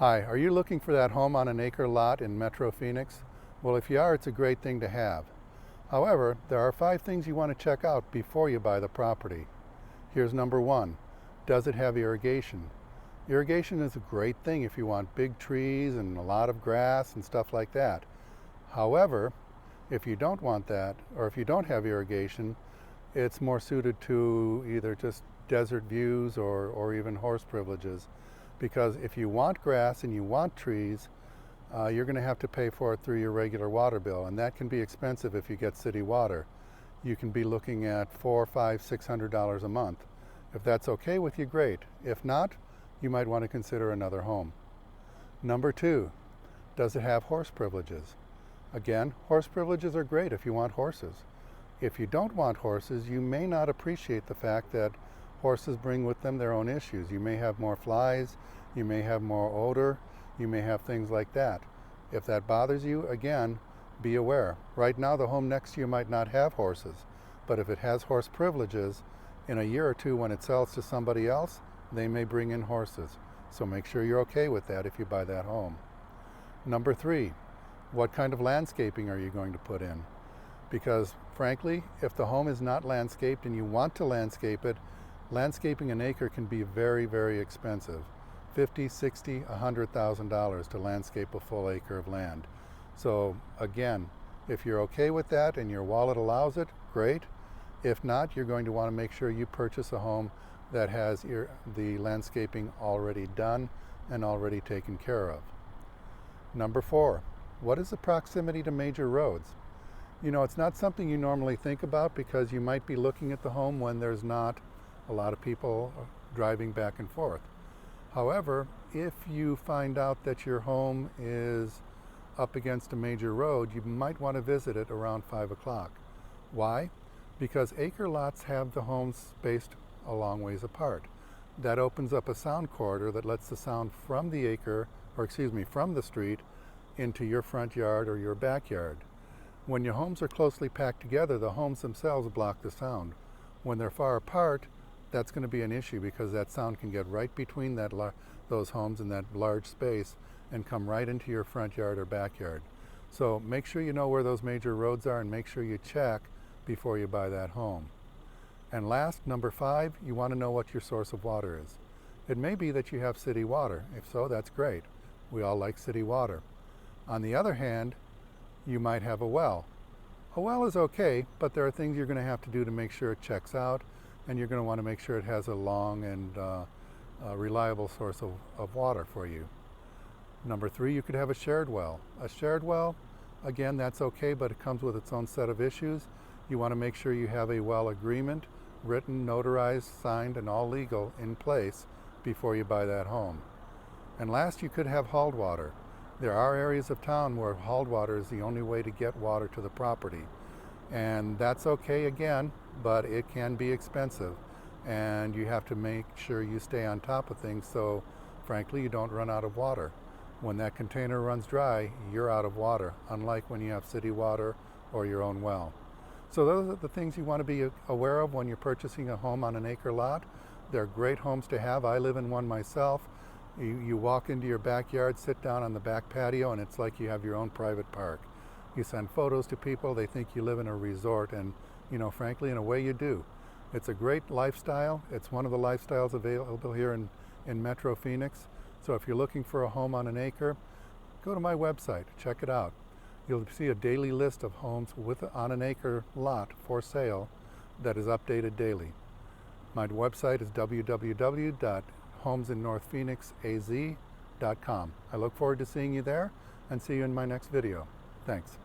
Hi, are you looking for that home on an acre lot in Metro Phoenix? Well, if you are, it's a great thing to have. However, there are 5 things you want to check out before you buy the property. Here's number 1. Does it have irrigation? Irrigation is a great thing if you want big trees and a lot of grass and stuff like that. However, if you don't want that, or if you don't have irrigation, it's more suited to either just desert views or even horse privileges. Because if you want grass and you want trees, you're going to have to pay for it through your regular water bill, and that can be expensive if you get city water. You can be looking at $400, $500, $600 a month. If that's okay with you, great. If not, you might want to consider another home. Number 2, does it have horse privileges? Again, horse privileges are great if you want horses. If you don't want horses, you may not appreciate the fact that horses bring with them their own issues. You may have more flies, you may have more odor, you may have things like that. If that bothers you, again, be aware. Right now, the home next to you might not have horses, but if it has horse privileges, in a year or two when it sells to somebody else, they may bring in horses. So make sure you're okay with that if you buy that home. Number 3, what kind of landscaping are you going to put in? Because frankly, if the home is not landscaped and you want to landscape it, landscaping an acre can be very, very expensive. $50,000, $60,000, $100,000 to landscape a full acre of land. So again, if you're okay with that and your wallet allows it, great. If not, you're going to want to make sure you purchase a home that has the landscaping already done and already taken care of. Number 4, what is the proximity to major roads? You know, it's not something you normally think about because you might be looking at the home when there's not a lot of people driving back and forth. However, if you find out that your home is up against a major road, you might want to visit it around 5 o'clock. Why? Because acre lots have the homes spaced a long ways apart. That opens up a sound corridor that lets the sound from the acre, from the street into your front yard or your backyard. When your homes are closely packed together, the homes themselves block the sound. When they're far apart, that's going to be an issue because that sound can get right between those homes in that large space and come right into your front yard or backyard. So make sure you know where those major roads are and make sure you check before you buy that home. And last, number 5, you want to know what your source of water is. It may be that you have city water. If so, that's great. We all like city water. On the other hand, you might have a well. A well is okay, but there are things you're going to have to do to make sure it checks out, and you're going to want to make sure it has a long and reliable source of water for you. Number 3, you could have a shared well. A shared well, again, that's okay, but it comes with its own set of issues. You want to make sure you have a well agreement, written, notarized, signed, and all legal in place before you buy that home. And last, you could have hauled water. There are areas of town where hauled water is the only way to get water to the property. And that's okay again, but it can be expensive. And you have to make sure you stay on top of things so, frankly, you don't run out of water. When that container runs dry, you're out of water, unlike when you have city water or your own well. So those are the things you want to be aware of when you're purchasing a home on an acre lot. They're great homes to have. I live in one myself. You walk into your backyard, sit down on the back patio, and it's like you have your own private park. You send photos to people, they think you live in a resort, and you know, frankly, in a way you do. It's a great lifestyle. It's one of the lifestyles available here in Metro Phoenix. So if you're looking for a home on an acre, go to my website, check it out. You'll see a daily list of homes on an acre lot for sale that is updated daily. My website is www.homesinnorthphoenixaz.com. I look forward to seeing you there and see you in my next video. Thanks.